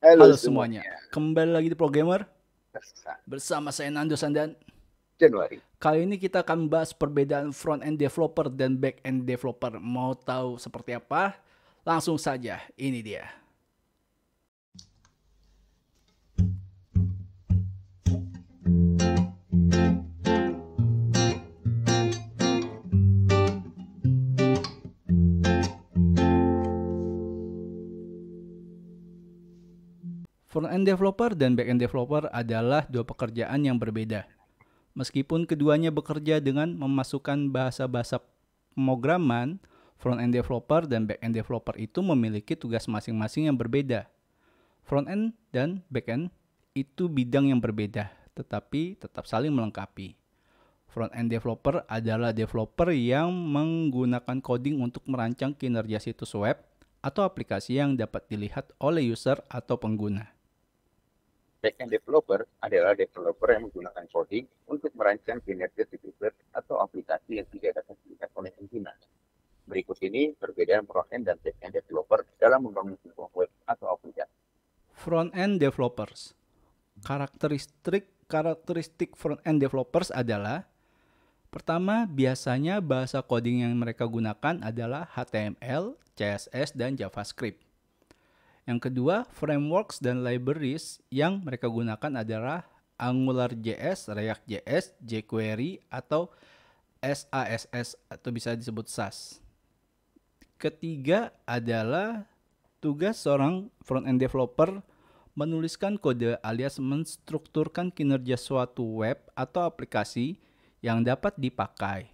Halo Halo semuanya, semuanya, kembali lagi di Programmer Tersa bersama saya Nando Sandan. Januari. Kali ini kita akan bahas perbedaan front-end developer dan back-end developer. Mau tahu seperti apa? Langsung saja, ini dia. Front-end developer dan back-end developer adalah dua pekerjaan yang berbeda. Meskipun keduanya bekerja dengan memasukkan bahasa-bahasa pemrograman, front-end developer dan back-end developer itu memiliki tugas masing-masing yang berbeda. Front-end dan back-end itu bidang yang berbeda, tetapi tetap saling melengkapi. Front-end developer adalah developer yang menggunakan coding untuk merancang kinerja situs web atau aplikasi yang dapat dilihat oleh user atau pengguna. Backend developer adalah developer yang menggunakan coding untuk merancang kinerja situs web atau aplikasi yang tidak dapat dilihat oleh pengguna. Berikut ini perbedaan front-end dan backend developer dalam membangun sebuah web atau aplikasi. Front-end developers. Karakteristik front-end developers adalah: pertama, biasanya bahasa coding yang mereka gunakan adalah HTML, CSS, dan JavaScript. Yang kedua, frameworks dan libraries yang mereka gunakan adalah AngularJS, React.js, jQuery, atau SASS atau bisa disebut SAS. Ketiga adalah tugas seorang front-end developer menuliskan kode alias menstrukturkan kinerja suatu web atau aplikasi yang dapat dipakai.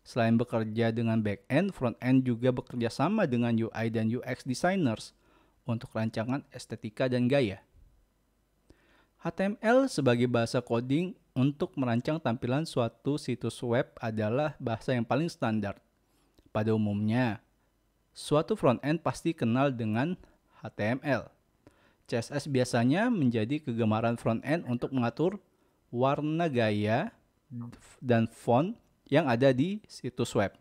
Selain bekerja dengan back-end, front-end juga bekerja sama dengan UI dan UX designers untuk rancangan estetika dan gaya. HTML sebagai bahasa coding untuk merancang tampilan suatu situs web adalah bahasa yang paling standar. Pada umumnya, suatu front-end pasti kenal dengan HTML. CSS biasanya menjadi kegemaran front-end untuk mengatur warna gaya dan font yang ada di situs web.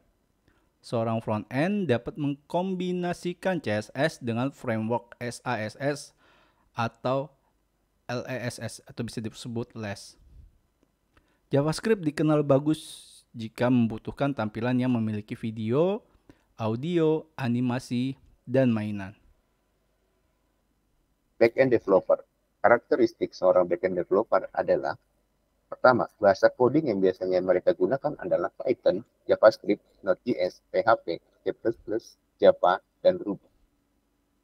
Seorang front-end dapat mengkombinasikan CSS dengan framework SASS atau LESS atau bisa disebut LESS. JavaScript dikenal bagus jika membutuhkan tampilan yang memiliki video, audio, animasi, dan mainan. Backend developer. Karakteristik seorang backend developer adalah: pertama, bahasa coding yang biasanya mereka gunakan adalah Python, JavaScript, Node.js, PHP, C++, Java, dan Ruby.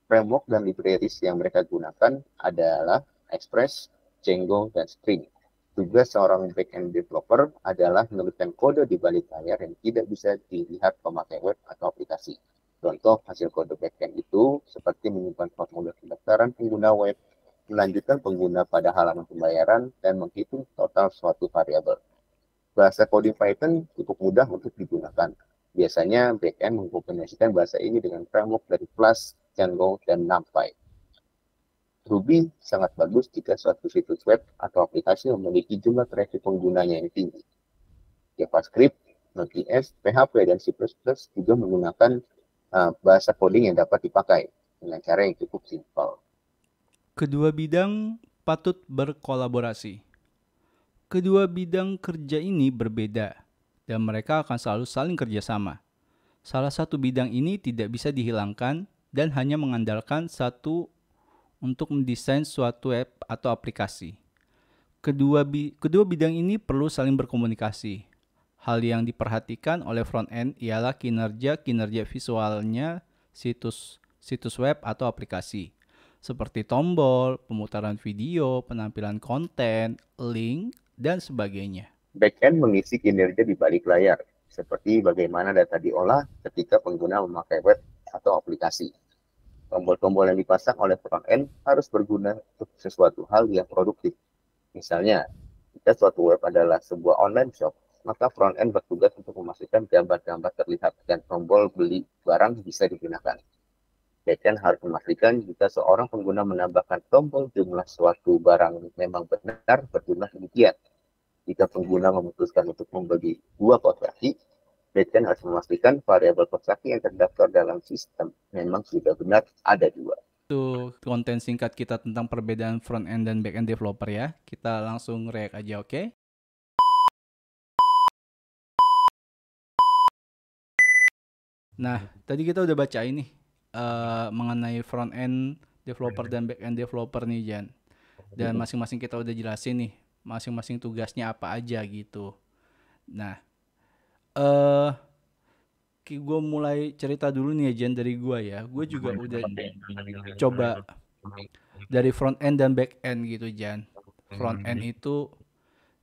Framework dan libraries yang mereka gunakan adalah Express, Django, dan Spring. Tugas seorang backend developer adalah menuliskan kode di balik layar yang tidak bisa dilihat pemakai web atau aplikasi. Contoh hasil kode backend itu seperti menyimpan formulir pendaftaran pengguna web, melanjutkan pengguna pada halaman pembayaran, dan menghitung total suatu variabel. Bahasa coding Python cukup mudah untuk digunakan. Biasanya backend mengkombinasikan bahasa ini dengan framework dari Flask, Django, dan NumPy. Ruby sangat bagus jika suatu situs web atau aplikasi memiliki jumlah traffic penggunanya yang tinggi. JavaScript, Node.js, PHP, dan C++ juga menggunakan bahasa coding yang dapat dipakai dengan cara yang cukup simpel. Kedua bidang patut berkolaborasi. Kedua bidang kerja ini berbeda dan mereka akan selalu saling kerjasama. Salah satu bidang ini tidak bisa dihilangkan dan hanya mengandalkan satu untuk mendesain suatu web atau aplikasi. Kedua bidang ini perlu saling berkomunikasi. Hal yang diperhatikan oleh front-end ialah kinerja visualnya situs web atau aplikasi, seperti tombol, pemutaran video, penampilan konten, link, dan sebagainya. Backend mengisi kinerja di balik layar, seperti bagaimana data diolah ketika pengguna memakai web atau aplikasi. Tombol-tombol yang dipasang oleh front-end harus berguna untuk sesuatu hal yang produktif. Misalnya, jika suatu web adalah sebuah online shop, maka front-end bertugas untuk memastikan gambar-gambar terlihat dan tombol beli barang bisa digunakan. Backend harus memastikan jika seorang pengguna menambahkan tombol jumlah suatu barang memang benar berjumlah demikian. Jika pengguna memutuskan untuk membeli dua kaos kaki, harus memastikan variabel kos kaki yang terdaftar dalam sistem memang sudah benar ada dua. Itu konten singkat kita tentang perbedaan front end dan back end developer ya. Kita langsung react aja, oke? Nah, tadi kita udah baca ini mengenai front end developer dan back end developer nih, Jan. Dan masing-masing kita udah jelasin nih, masing-masing tugasnya apa aja gitu. Nah, eh gue mulai cerita dulu nih ya, Jan, dari gue ya. Gue juga udah coba dari front end dan back end gitu, Jan. Front end itu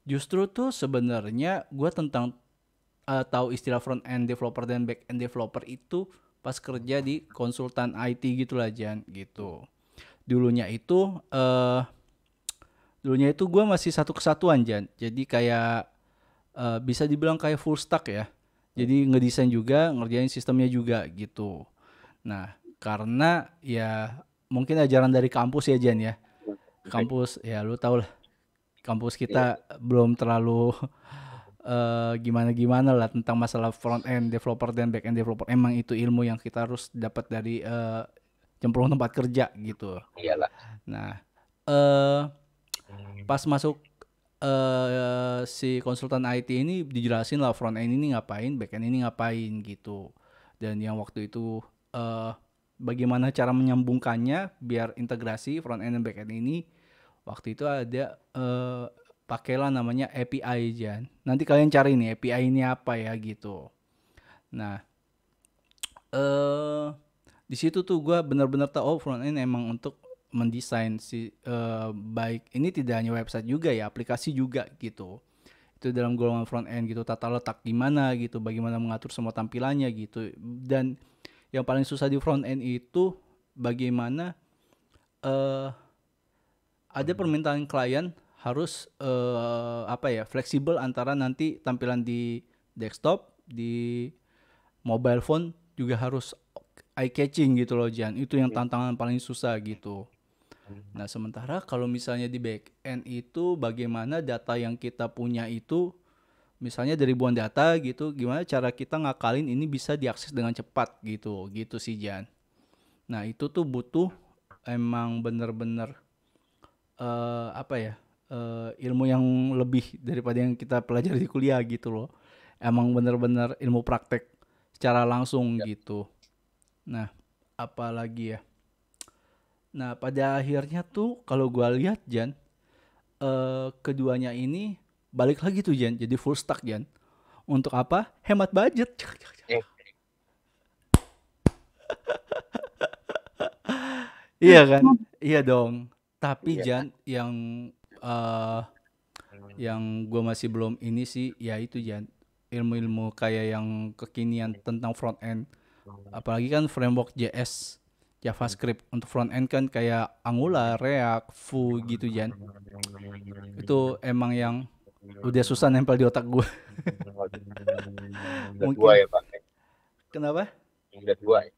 justru tuh sebenarnya gue tentang tahu istilah front end developer dan back end developer itu pas kerja di konsultan IT gitulah, Jan, gitu. Dulunya itu gue masih satu kesatuan, Jan. Jadi kayak bisa dibilang kayak full stack ya. Jadi ngedesain juga, ngerjain sistemnya juga gitu. Nah, karena ya mungkin ajaran dari kampus ya, Jan ya. Kampus ya lu tau lah, kampus kita belum terlalu gimana-gimana lah tentang masalah front end developer dan back end developer. Emang itu ilmu yang kita harus dapat dari cemplung tempat kerja gitu. Iyalah. Nah, pas masuk si konsultan IT ini dijelasin lah front end ini ngapain, back end ini ngapain gitu. Dan yang waktu itu bagaimana cara menyambungkannya biar integrasi front end dan back end ini. Waktu itu ada pakailah namanya API, Jan. Nanti kalian cari nih API ini apa ya gitu. Nah, di situ tuh gue benar-benar tahu front end emang untuk mendesain si baik ini tidak hanya website juga ya, aplikasi juga gitu. Itu dalam golongan front end gitu, tata letak gimana gitu, bagaimana mengatur semua tampilannya gitu. Dan yang paling susah di front end itu bagaimana ada permintaan klien harus fleksibel antara nanti tampilan di desktop, di mobile phone juga harus eye catching gitu loh, Jan. Itu yang tantangan paling susah gitu. Nah, sementara kalau misalnya di back end itu bagaimana data yang kita punya itu misalnya dari ribuan data gitu, gimana cara kita ngakalin ini bisa diakses dengan cepat gitu. Gitu sih, Jan. Nah, itu tuh butuh emang bener-bener ilmu yang lebih daripada yang kita pelajari di kuliah gitu loh. Emang bener-bener ilmu praktek secara langsung gitu. Nah, apalagi ya. Nah, pada akhirnya tuh kalau gua lihat, Jan, keduanya ini balik lagi tuh, Jan, jadi full stack, Jan. Untuk apa? Hemat budget. Iya kan? Iya dong. Tapi Jan, yang gue masih belum ini sih, ya itu Jan, ilmu-ilmu kayak yang kekinian tentang front end. Apalagi kan framework JS, JavaScript untuk front end kan kayak Angular, React, Vue gitu, Jan. Itu emang yang udah susah nempel di otak gue. Udah tua Mungkin. ya Pak. Kenapa? Udah tua ya.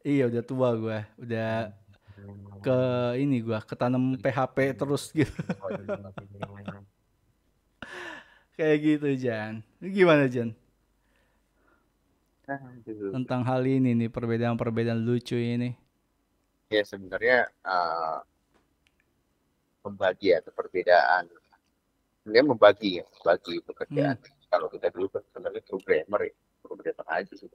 Iya, udah tua gue. Udah ke ini gue ketanam PHP terus gitu. Kayak gitu, Jan. Gimana, Jan? Tentang hal ini nih, perbedaan-perbedaan lucu ini. Ya sebenarnya membagi atau perbedaan. Sebenarnya membagi Hmm. pekerjaan. Kalau kita dulu kan sebenarnya programmer aja sih.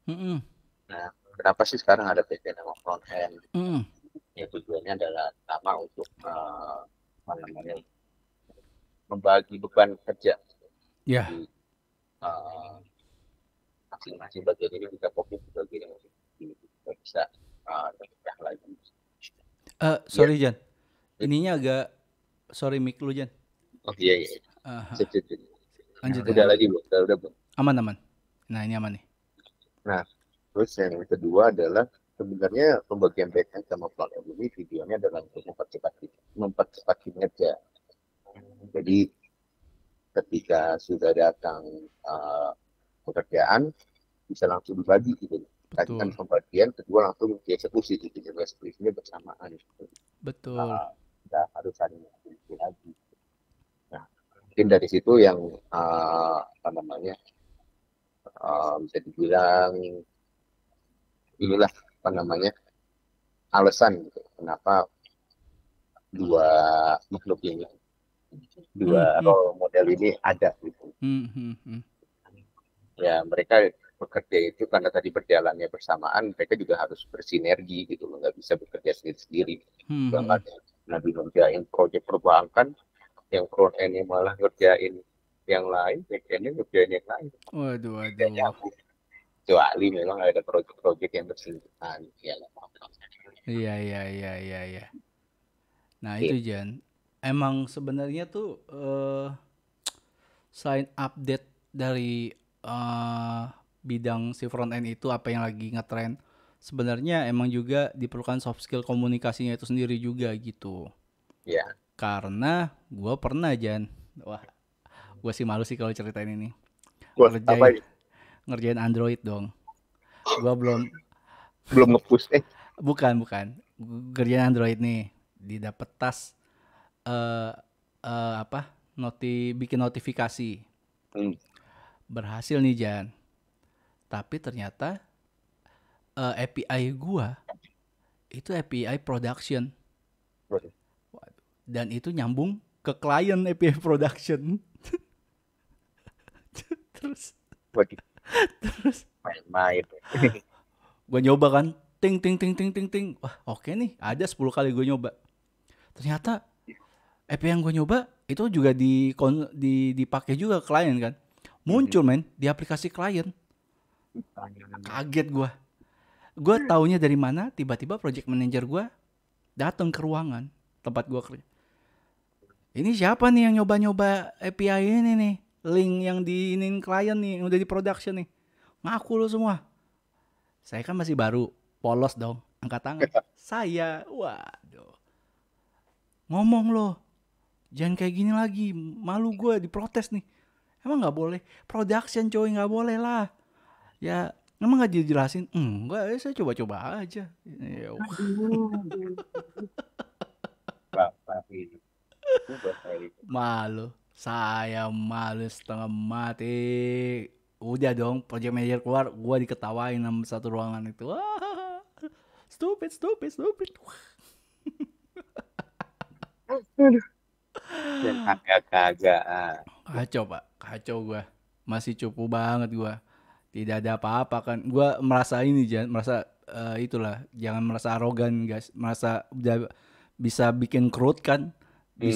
Mm-mm. Nah, kenapa sih sekarang ada backend sama front end? Mm-mm. Ya tujuannya adalah sama untuk membagi beban kerja. Ya. Jadi masing-masing bagian ini bisa fokus di bagian yang kita bisa yang lagi. Sorry, Jan. Ininya agak sorry mic lu, Jan. Oh iya iya. Lanjut ya. Udah lagi bu, udah bu. Aman. Nah, ini aman nih. Nah, terus yang kedua adalah sebenarnya pembagian backend sama front end ini tujuannya adalah untuk mempercepat kinerja. Jadi ketika sudah datang pekerjaan bisa langsung dibagi gitu. Tadi kan Betul. pembagian, kedua langsung dieksekusi gitu. Jadi eksekusinya bersamaan. Gitu. Betul. Nggak harus saling eksekusi lagi. Nah, mungkin dari situ yang bisa dibilang inilah alasan gitu kenapa dua makhluk ini, Hmm, dua hmm, role model ini ada gitu. hmm, hmm, hmm. Ya mereka bekerja itu karena tadi berjalannya bersamaan, mereka juga harus bersinergi gitu loh, nggak bisa bekerja sendiri-sendiri. Hmm, hmm. Banget Nabi ngerjain proyek perbankan, yang front endnya malah ngerjain yang lain, back endnya ngerjain yang lain. Waduh, Tidak waduh. nyambung. Kecuali memang ada proyek-proyek yang bersinggungan. Ya, nggak apa-apa. Iya, iya, iya, iya, iya. Nah, itu Oke. Jan. Emang sebenarnya tuh selain update dari bidang si front end itu apa yang lagi ngetrend, sebenarnya emang juga diperlukan soft skill komunikasinya itu sendiri juga gitu. Ya, Karena gue pernah Jan, wah gue sih malu sih kalau ceritain ini, buat apa ngerjain ini? ngerjain Android dong. Gue belum, Belum nge-push. bukan ngerjain Android nih, didapat tas eh apa bikin notifikasi, Hmm. berhasil nih Jan. Tapi ternyata API gua itu API production Waduh, dan itu nyambung ke klien API production. terus waduh, terus main-main. gue nyoba kan, ting ting ting ting ting ting, wah oke nih, ada 10 kali gue nyoba. Ternyata API yang gue nyoba itu juga dipakai juga ke klien kan, muncul men di aplikasi klien. Kaget gue taunya dari mana, tiba-tiba project manager gue datang ke ruangan tempat gue kerja. Ini siapa nih yang nyoba-nyoba API ini nih? Link yang diinin klien nih, yang udah di production nih. Ngaku lo semua. Saya kan masih baru, polos dong, angkat tangan. Saya, waduh. Ngomong lo, jangan kayak gini lagi. Malu gue diprotes nih. Emang nggak boleh? Production coy, nggak boleh lah. Ya, emang nggak dijelasin? Enggak, saya coba-coba aja. Ya, Bapak ini. Bapak ini. malu. Saya malu setengah mati. Udah dong, project manager keluar, gua diketawain sama satu ruangan itu. Wah, stupid, stupid, stupid. Aduh. Yang kagak-kagak. Ah. Kacau pak, kacau gua. Masih cupu banget gua. Tidak ada apa-apa kan. Gua merasa ini, jangan merasa itulah. Jangan merasa arogan guys. Merasa udah bisa bikin crowd kan. Mhm.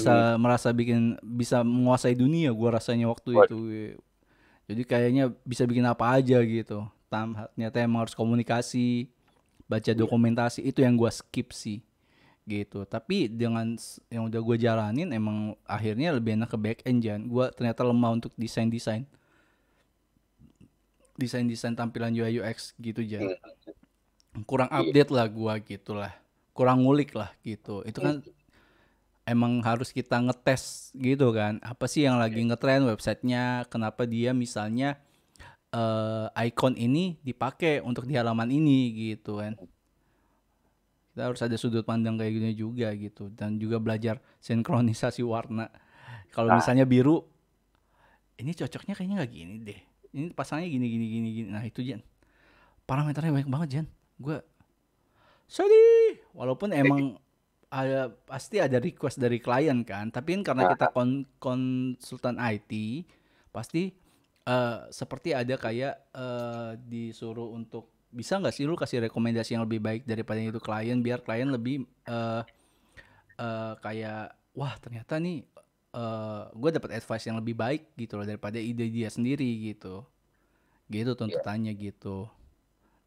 Bisa menguasai dunia gua rasanya waktu itu. Waduh. Jadi kayaknya bisa bikin apa aja gitu. Ternyata emang harus komunikasi, baca Iya. dokumentasi, itu yang gue skip sih gitu. Tapi dengan yang udah gue jalanin emang akhirnya lebih enak ke back end, Jan. Gue ternyata lemah untuk desain tampilan UI UX gitu, Jan. Mhm. Kurang Iya. update lah gue gitu lah, kurang ngulik lah gitu. Itu kan Mhm. emang harus kita ngetes gitu kan, apa sih yang lagi Iya. ngetrend websitenya, kenapa dia misalnya icon ini dipakai untuk di halaman ini gitu kan. Kita harus ada sudut pandang kayak gini juga gitu, dan juga belajar sinkronisasi warna. Kalau Nah, misalnya biru, ini cocoknya kayaknya nggak gini deh. Ini pasangnya gini gini gini gini. Nah itu Jan, parameternya banyak banget Jan. Gue sedih. Walaupun emang pasti ada request dari klien kan. Tapi kan karena kita nah, konsultan IT, pasti seperti ada kayak disuruh untuk bisa nggak sih lu kasih rekomendasi yang lebih baik daripada itu klien, biar klien lebih kayak wah ternyata nih gue dapat advice yang lebih baik gitu loh daripada ide dia sendiri gitu. Gitu iya. tuntutannya gitu.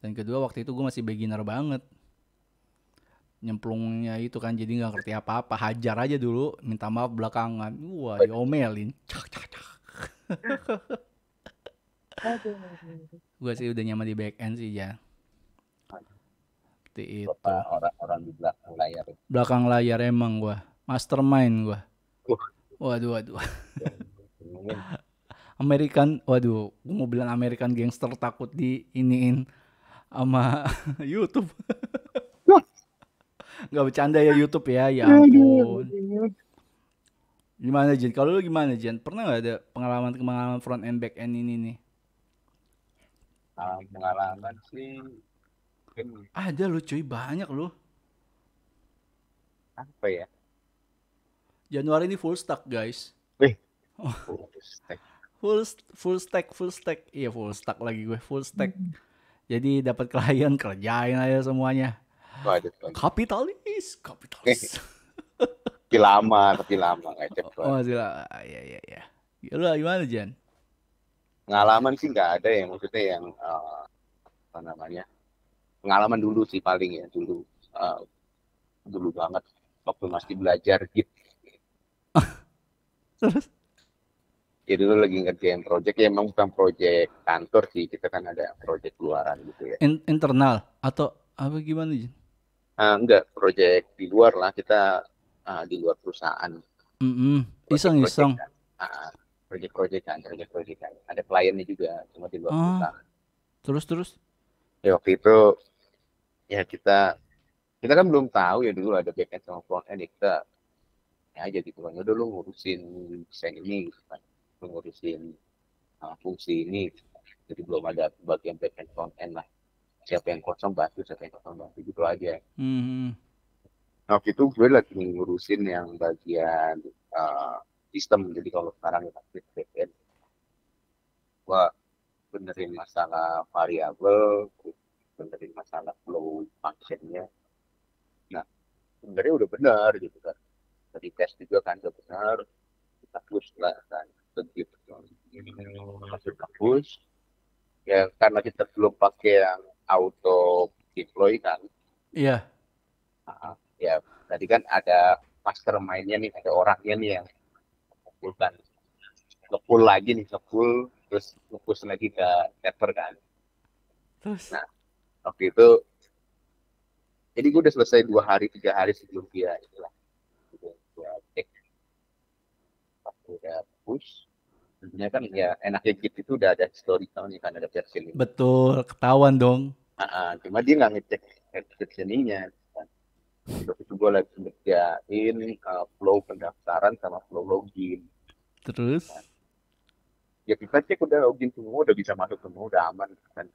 Dan kedua waktu itu gue masih beginner banget, nyemplungnya itu kan, jadi nggak ngerti apa-apa, hajar aja dulu, minta maaf belakangan, wah Waduh. diomelin, cak cak cak. Aduh. Gue sih udah nyaman di back end sih ya, seperti itu. Bapak orang-orang di belakang layar. Belakang layar emang gue mastermind gue. Uh, Waduh, waduh. ngomongin. American, waduh, gue mau bilang American gangster takut di iniin sama YouTube. Wah, Nggak bercanda ya YouTube ya, ya ampun. aduh. Gimana Jen? Kalau lu gimana Jen? Pernah nggak ada pengalaman front end back end ini nih? Pengalaman sih mungkin Ada lu cuy, banyak lu. apa ya? Januari ini full stack guys. Wih, Oh, full stack. full stack. Iya full stack lagi gue, full stack. Jadi dapat klien kerjain aja semuanya. Waduh, waduh. Kapitalis, Eh, kapitalis. tapi lama ngecek Oh, banget. masih lah. Iya, iya, iya. Ya, lu gimana, Jan? Pengalaman sih nggak ada ya, maksudnya yang apa namanya? Pengalaman dulu sih paling ya dulu, eh, dulu banget waktu masih belajar gitu. Terus Ya dulu lagi ngerjain project ya, emang bukan project kantor sih, kita kan ada project luaran gitu ya. internal atau apa gimana, Jan? Enggak, project di luar lah, kita di luar perusahaan, project-project Iseng-iseng. kan. Project-project kan. Ada kliennya juga, cuma di luar Ah, perusahaan. terus. Ya waktu itu ya kita kita kan belum tahu ya dulu ada backend sama front end ya kita ya aja gitu kan. Udah lu ngurusin desain ini gitu kan. Lu ngurusin fungsi ini gitu kan. Jadi belum ada bagian backend front end lah. Siapa yang kosong bantu, siapa yang kosong bantu gitu aja. Hmm. Nah, waktu itu gue lagi ngurusin yang bagian uh, sistem. Jadi kalau sekarang ya backend, gua benerin masalah variabel, benerin masalah flow functionnya. Nah, sebenarnya udah benar gitu kan. Tadi tes juga kan udah benar. Kita push lah kan. Begitu. Masuk ke push. Ya karena kita belum pakai yang auto deploy kan. Iya. Ya tadi kan ada mastermind-nya nih, ada orangnya nih yang mengumpulkan ngepull lagi nih, ngepull terus ngepush lagi ke server kan. Terus Nah, waktu itu jadi gue udah selesai 2 hari 3 hari sebelum dia itulah gua cek pas udah push. Tentunya kan ya enaknya Git itu udah ada historicalnya kan, ada versi ini. betul ketahuan dong. Cuma dia nggak ngecek versioningnya kan. Terus itu gue lagi ngerjain flow pendaftaran sama flow login. Terus Ya kita cek udah login semua, udah bisa masuk semua, udah aman kan.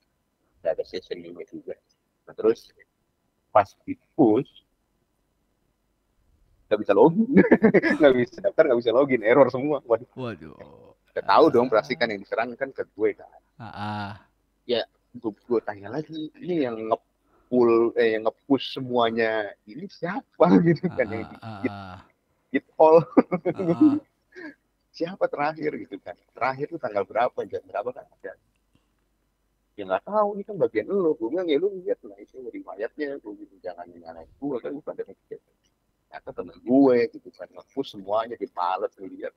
Udah ada sessioningnya juga. Nah, terus pas di push nggak bisa login, nggak bisa daftar, nggak bisa login, error semua. Waduh, waduh. udah tahu dong berarti Ah, kan yang diserang kan ke gue kan. ah, ah, Ya gue tanya lagi, ini yang yang nge-push semuanya ini siapa gitu ah, kan, yang ah, di git, ah, git all ah, ah. siapa terakhir gitu kan, terakhir tuh tanggal berapa, jam berapa kan ada. Ya nggak tahu, ini kan bagian lu. Gue bilang ya lu lihat lah itu riwayatnya, gue gitu jangan nyalain gue kan, bukan dari kecil. Ternyata temen gue gitu kan nge-push semuanya, dipales lihat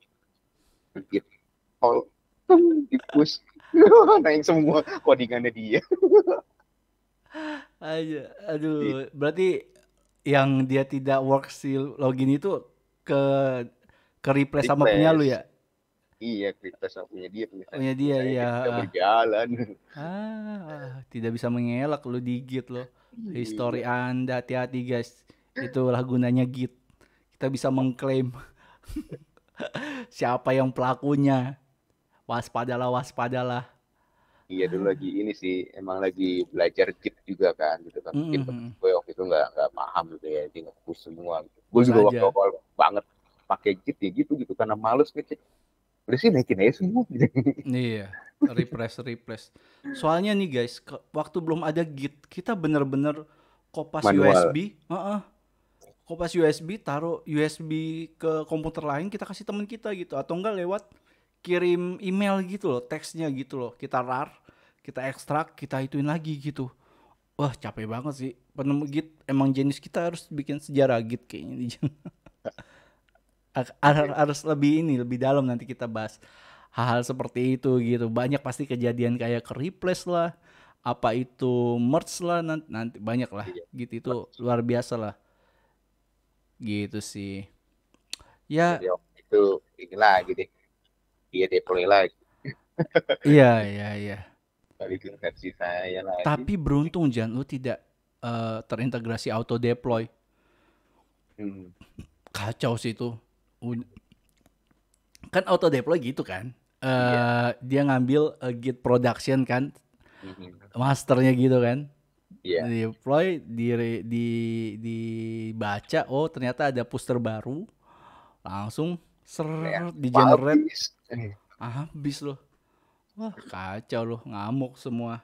git all di push naik semua codingannya dia. Aja, Di aduh, berarti yang dia tidak work si login itu ke ke replace sama punya lu replace. ya? Iya, kita punya dia, punya saya, Punya punya dia saya ya. jadi tidak berjalan. Tidak bisa mengelak lu di Git loh. History Iya. Anda hati-hati guys. Itulah gunanya Git. Kita bisa mengklaim siapa yang pelakunya. Waspadalah, waspadalah. Iya dulu lagi ini sih, emang lagi belajar Git juga kan gitu kan. Mungkin temen Mhm. gue waktu itu nggak paham gitu ya, dia nge-push semua gitu. Gue Push juga waktu aja. awal banget pakai Git ya gitu karena males ngecek. Udah sih naikin aja semua gitu. Iya, replace. Soalnya nih guys, waktu belum ada Git, kita bener-bener kopas Manual. USB, kopas USB, taruh USB ke komputer lain, kita kasih teman kita gitu, atau enggak lewat kirim email gitu loh, teksnya gitu loh, kita rar, kita ekstrak, kita ituin lagi gitu. Wah capek banget sih, penemu Git emang jenis kita harus bikin sejarah Git kayaknya di harus lebih ini lebih dalam nanti kita bahas hal-hal seperti itu gitu, banyak pasti kejadian kayak ke replace lah, apa itu merge lah, nanti banyak lah Iya. gitu, itu luar biasa lah gitu sih ya. Jadi waktu itu ini lagi deh, dia deploy lagi. Iya, iya, iya, Balikin versi saya lagi. tapi beruntung Jan lu tidak terintegrasi auto deploy, Hmm. kacau sih itu. Kan auto deploy gitu kan, Iya. dia ngambil Git production kan, Mhm. masternya gitu kan. Iya. Deploy, dibaca, oh ternyata ada puster baru, langsung Ya. di generate, Habis. habis loh. Wah kacau loh, ngamuk semua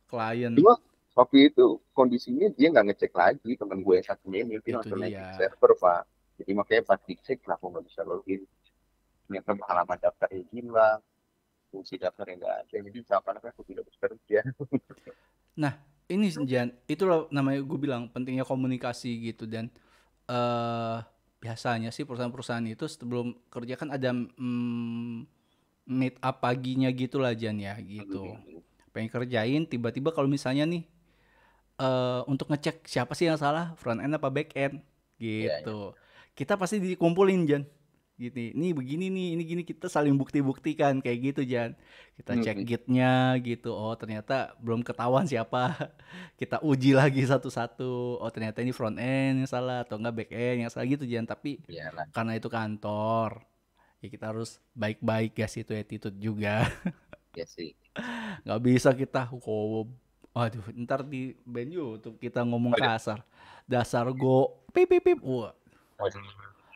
klien. Cuma waktu itu kondisinya dia nggak ngecek lagi, temen gue yang satunya ini dia Itu langsung naikin dia. server pak. Jadi makanya pas dicek kenapa nggak bisa login, ternyata halaman daftarnya hilang, fungsi daftarnya nggak ada, jadi misalkan aku tidak bekerja. Nah, ini Jan, itulah namanya gue bilang pentingnya komunikasi gitu. Dan eh biasanya sih perusahaan-perusahaan itu sebelum kerja kan ada meet up paginya gitu lah Jan ya gitu. Pengen kerjain tiba-tiba kalau misalnya nih untuk ngecek siapa sih yang salah, front end apa back end Iya, iya. gitu. Kita pasti dikumpulin Jan. Gitu. Nih begini nih, ini gini kita saling bukti-buktikan kayak gitu Jan. Kita cek Mhm. gitnya gitu. Oh ternyata belum ketahuan siapa. Kita uji lagi satu-satu. Oh ternyata ini front end yang salah atau enggak back end yang salah gitu Jan. Tapi Iyalah, karena itu kantor, ya kita harus baik-baik ya situ attitude juga. ya sih. Nggak bisa kita, waduh, ntar di band YouTube kita ngomong Waduh, kasar. Dasar go, pip pip pip, wah. waduh.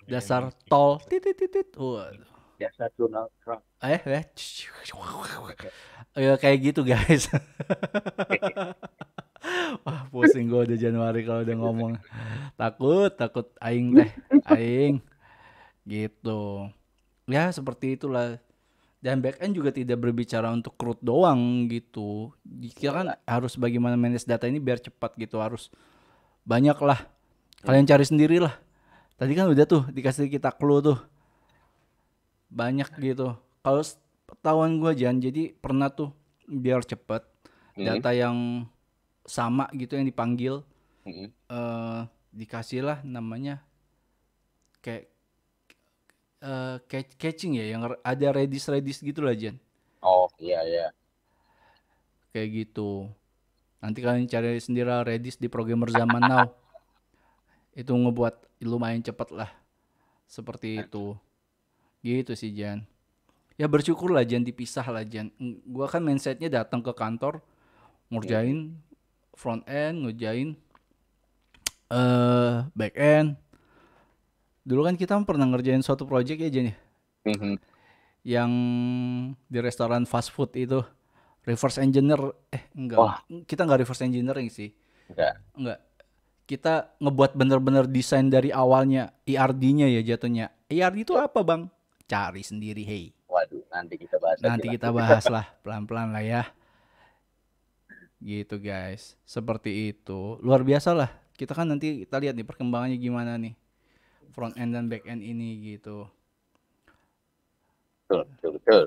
Dasar tol, titit titit, wah. Biasa Donald Trump. Eh, eh, ya kayak gitu guys. Wah, pusing gue udah Januari kalau udah ngomong. Takut, takut aing teh, aing gitu. Ya seperti itulah. Dan backend juga tidak berbicara untuk root doang gitu. Kita kan Iyalah. harus bagaimana manage data ini biar cepat gitu. Harus banyak lah. Hmm. Kalian cari sendiri lah. Tadi kan udah tuh dikasih kita clue tuh. Banyak gitu. Kalau ketahuan gue Jan, jadi pernah tuh biar cepet Hmm. data yang sama gitu yang dipanggil Hmm. dikasih lah namanya kayak catching ya yang ada redis gitu lah Jan. Oh iya iya. Kayak gitu. Nanti kalian cari sendiri lah Redis di programmer zaman now. Itu ngebuat lumayan cepet lah. Seperti itu. Gitu sih Jan. Ya bersyukur lah Jan dipisah lah Jan. Gua kan mindsetnya datang ke kantor. Hmm. Ngerjain front end. Ngerjain back end. Dulu kan kita pernah ngerjain suatu project ya Jan ya. Hmm. Yang di restoran fast food itu. Reverse engineer. Enggak. Wah, Kita nggak reverse engineering sih. enggak. Enggak. Kita ngebuat bener-bener desain dari awalnya ERD-nya ya jatuhnya. ERD itu Ya. apa bang? Cari sendiri hey. Waduh, nanti kita bahas lagi Nanti lah. kita bahas lah pelan-pelan lah ya. Gitu guys. Seperti itu. Luar biasa lah. Kita kan nanti kita lihat nih perkembangannya gimana nih. Front end dan back end ini gitu. Betul, betul, betul.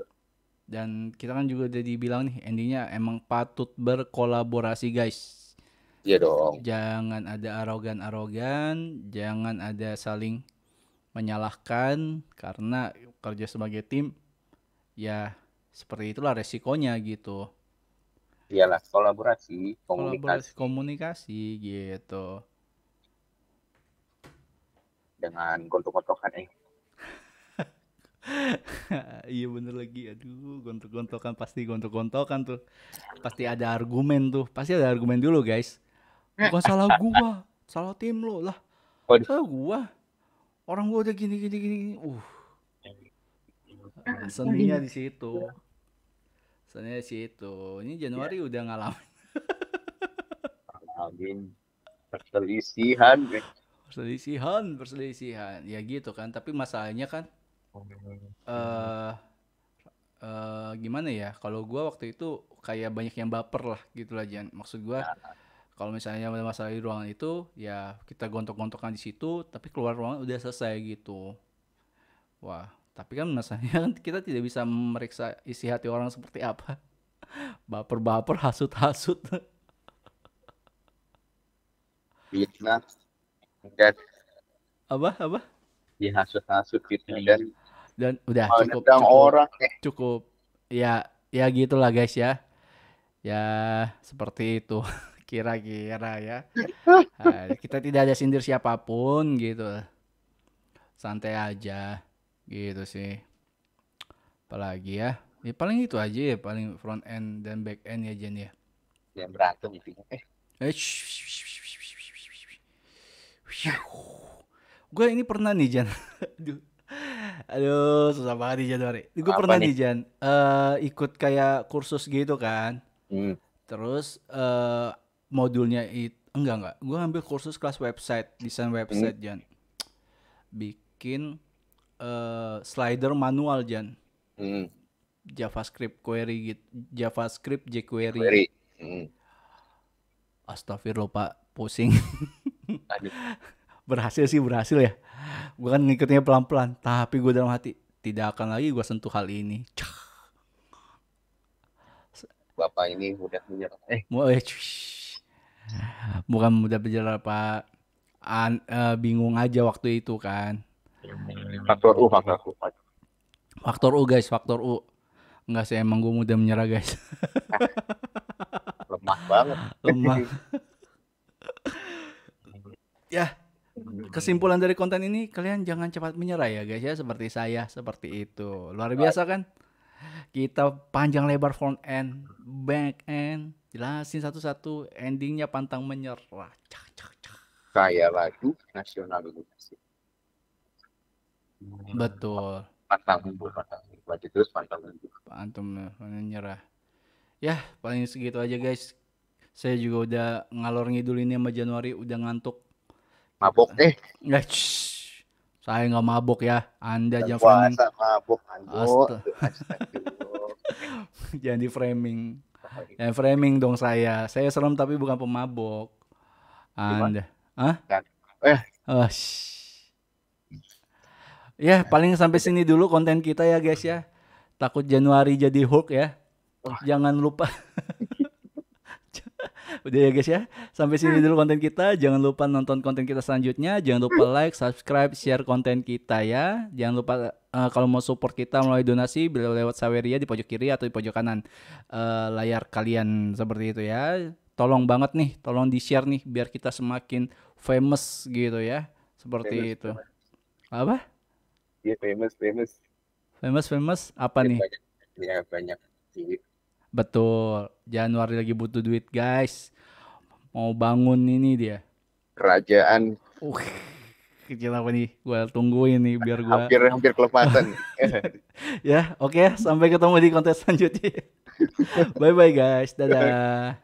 Dan kita kan juga udah dibilang nih endingnya emang patut berkolaborasi guys. Iya dong. Jangan ada arogan-arogan. Jangan ada saling menyalahkan karena kerja sebagai tim ya seperti itulah resikonya gitu. Iyalah, kolaborasi, Kolaborasi komunikasi komunikasi gitu. dengan gontok-gontokan Iya bener lagi, aduh gontok-gontokan pasti gontok-gontokan tuh. Pasti ada argumen tuh, pasti ada argumen dulu guys. Bukan salah gua, salah tim lo lah. Waduh. Salah gua, orang gua udah gini gini gini. Seninya di situ. Seninya di situ. Ini Ya, Januari udah ngalamin amin. Perselisihan. perselisihan ya gitu kan, tapi masalahnya kan eh gimana ya, kalau gua waktu itu kayak banyak yang baper lah gitu lah Jan, maksud gua Nah, kalau misalnya ada masalah di ruangan itu ya kita gontok-gontokan di situ tapi keluar ruangan udah selesai gitu. Wah tapi kan masalahnya kan kita tidak bisa memeriksa isi hati orang seperti apa. Baper-baper, hasut-hasut. fitnah dan Apa dihasut-hasut fitnah dan dan udah cukup menentang cukup orang. cukup ya ya gitulah guys ya. Ya seperti itu kira-kira ya. Nah, kita tidak ada sindir siapapun gitu, santai aja gitu sih. Apalagi ya, ya paling itu aja ya, paling front end dan back end ya Jen ya. Yang berantem itu. Gue ini pernah nih Jan. Aduh. Aduh, susah banget nih Januari. Gue Apa pernah nih? nih Jan, ikut kayak kursus gitu kan. Hmm. Terus modulnya itu enggak. Gue ambil kursus kelas website, desain Hmm. website Jan. Bikin slider manual Jan. Hmm. JavaScript query gitu. JavaScript jQuery. jQuery. Hmm. Astagfirullah Pak, pusing. Aduh, Berhasil sih berhasil ya. Gue kan ngikutnya pelan-pelan, tapi gue dalam hati tidak akan lagi gue sentuh hal ini. Bapak ini udah menyerah. Bukan mudah berjalan Pak. Bingung aja waktu itu kan. Faktor U, faktor U. Faktor U guys, faktor U. Enggak sih emang gue mudah menyerah guys. Lemah banget. Lemah. Ya, kesimpulan dari konten ini kalian jangan cepat menyerah ya guys ya, seperti saya seperti itu. Luar biasa kan? Kita panjang lebar front end, back end, jelasin satu-satu, endingnya pantang menyerah. Cak, cak, cak. Kayak lagu nasional Indonesia. Betul. Pantang mundur, pantang mundur. Baca terus pantang mundur. Pantang menyerah. Ya, paling segitu aja guys. Saya juga udah ngalor ngidul ini sama Januari, udah ngantuk. Mabok Ya, saya nggak mabok ya. Anda dan jangan framing. puasa mabok anjo. Astagfirullah. Jangan di framing. Jangan framing dong saya. Saya serem tapi bukan pemabok. Gimana? Anda. Hah? Dan, Oh, ya, paling sampai sini dulu konten kita ya guys ya. Takut Januari jadi Hulk ya. Jangan lupa. Udah ya guys ya. Sampai sini dulu konten kita. Jangan lupa nonton konten kita selanjutnya. Jangan lupa like, subscribe, share konten kita ya. Jangan lupa kalau mau support kita melalui donasi lewat Saweria di pojok kiri atau di pojok kanan layar kalian seperti itu ya. Tolong banget nih, tolong di-share nih biar kita semakin famous gitu ya. Seperti itu. Apa? Dia famous. Famous apa nih? Banyak. Betul. Januari lagi butuh duit guys. Mau bangun ini dia. Kerajaan. Kecil apa nih? Gua tungguin nih biar gua hampir kelepatan. Ya, oke. Sampai ketemu di konten selanjutnya. Bye bye guys. Dadah.